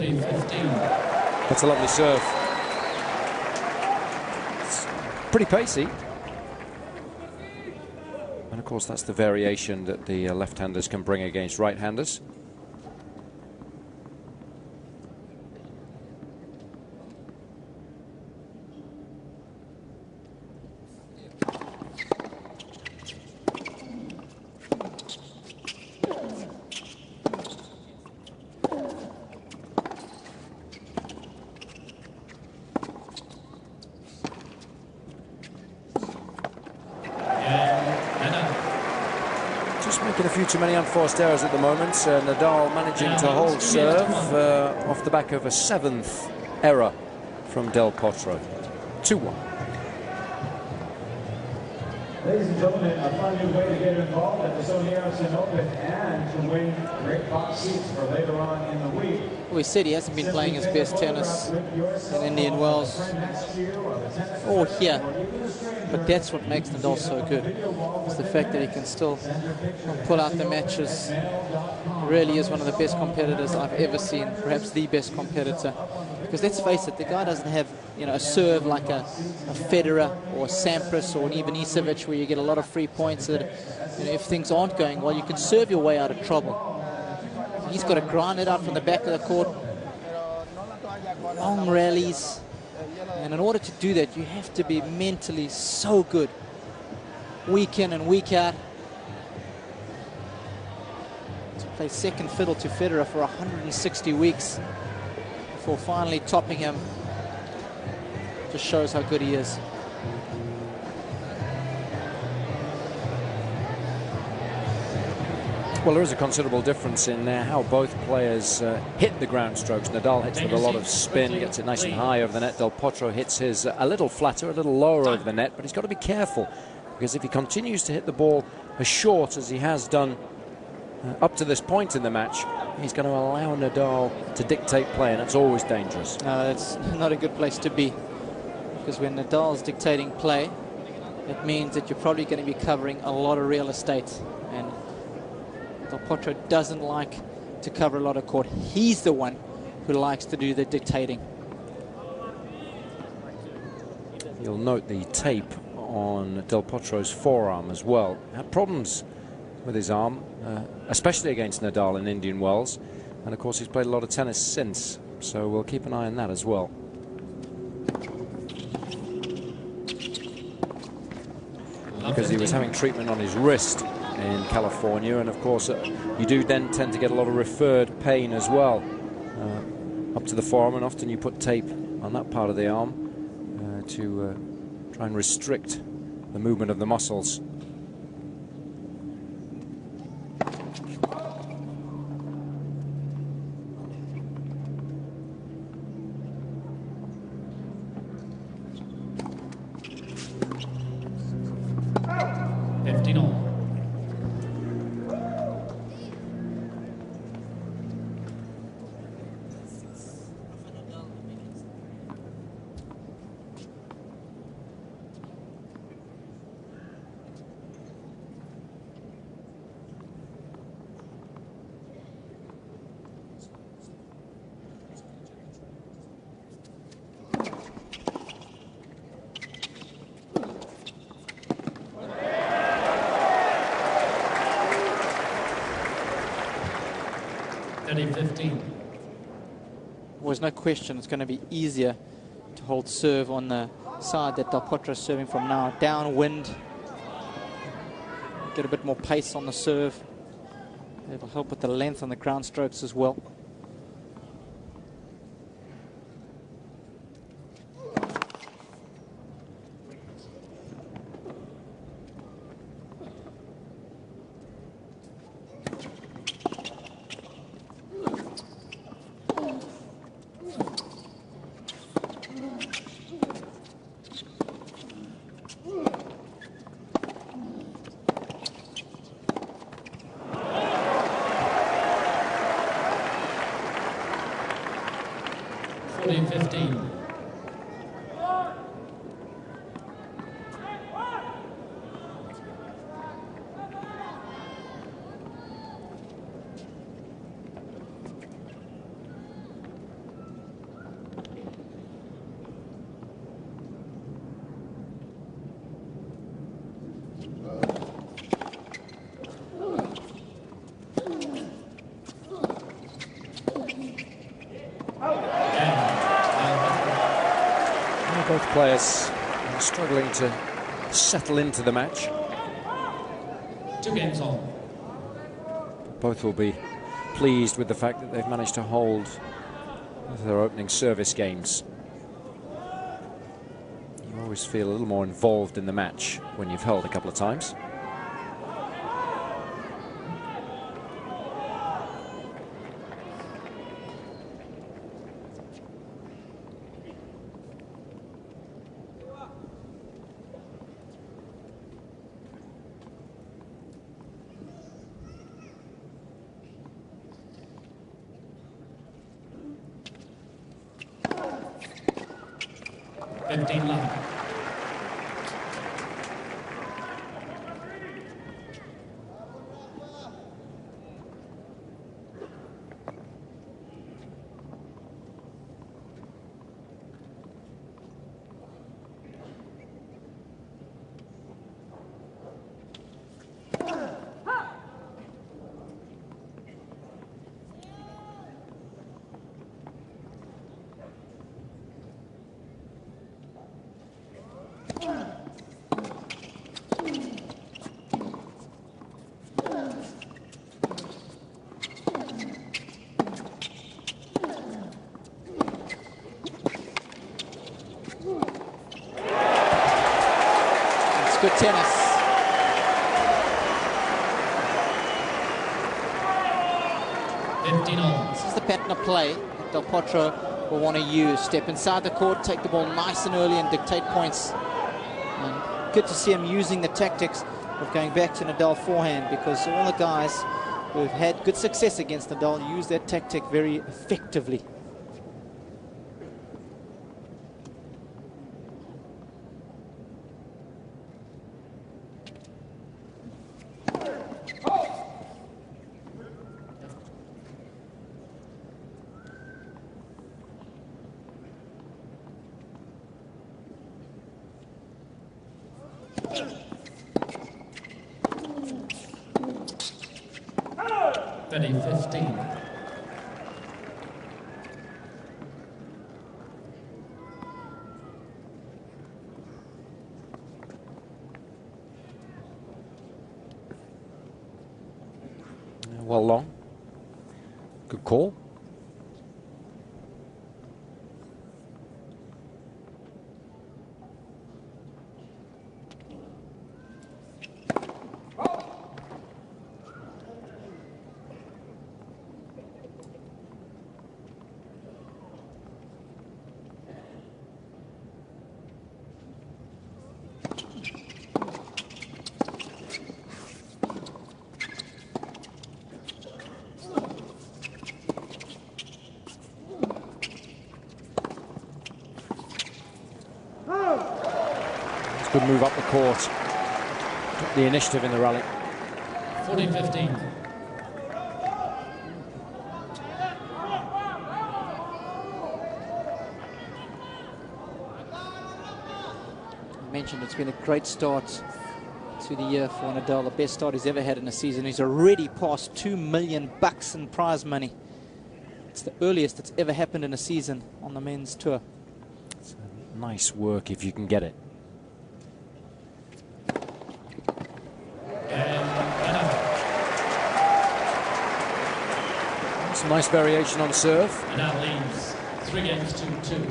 14-15. That's a lovely serve. It's pretty pacey. And of course, that's the variation that the left-handers can bring against right-handers. Making a few too many unforced errors at the moment. Nadal managing to hold serve off the back of a 7th error from Del Potro. 2-1. Ladies and gentlemen, a fun new way to get involved at the Sony Ericsson Open and to win great box seats for later on in the week. We said he hasn't been playing his best tennis in Indian Wells or here, but that's what makes Nadal so good. It's the fact that he can still pull out the matches. Really is one of the best competitors I've ever seen, perhaps the best competitor. Because let's face it, the guy doesn't have, you know, a serve like a Federer or a Sampras or an even Isavic where you get a lot of free points that, you know, if things aren't going well, you can serve your way out of trouble. He's got to grind it out from the back of the court, long rallies, and in order to do that, you have to be mentally so good, week in and week out. To play second fiddle to Federer for 160 weeks before finally topping him just shows how good he is. Well, there is a considerable difference in how both players hit the ground strokes. Nadal hits with a lot of spin, gets it nice and high over the net. Del Potro hits his a little flatter, a little lower over the net, but he's got to be careful, because if he continues to hit the ball as short as he has done up to this point in the match, he's going to allow Nadal to dictate play, and that's always dangerous. No, that's not a good place to be, because when Nadal's dictating play, it means that you're probably going to be covering a lot of real estate, and Del Potro doesn't like to cover a lot of court. He's the one who likes to do the dictating. You'll note the tape on Del Potro's forearm as well. Had problems with his arm, especially against Nadal in Indian Wells, and of course he's played a lot of tennis since, so we'll keep an eye on that as well. Because he was having treatment on his wrist in California, and of course you do then tend to get a lot of referred pain as well up to the forearm, and often you put tape on that part of the arm to try and restrict the movement of the muscles. Well, there's no question it's going to be easier to hold serve on the side that Del Potro is serving from now. Downwind, get a bit more pace on the serve. It'll help with the length on the ground strokes as well. players are struggling to settle into the match. 2 games on. Both will be pleased with the fact that they've managed to hold their opening service games. You always feel a little more involved in the match when you've held a couple of times. Good tennis. This is the pattern of play that Del Potro will want to use. Step inside the court, take the ball nice and early and dictate points. And good to see him using the tactics of going back to Nadal forehand, because all the guys who have had good success against Nadal use that tactic very effectively. Well long. Good call. Good move up the court. Took the initiative in the rally. 14-15. I mentioned it's been a great start to the year for Nadal, the best start he's ever had in a season. He's already passed $2 million in prize money. It's the earliest that's ever happened in a season on the men's tour. It's nice work if you can get it. Some nice variation on serve. And that leaves 3 games to 2.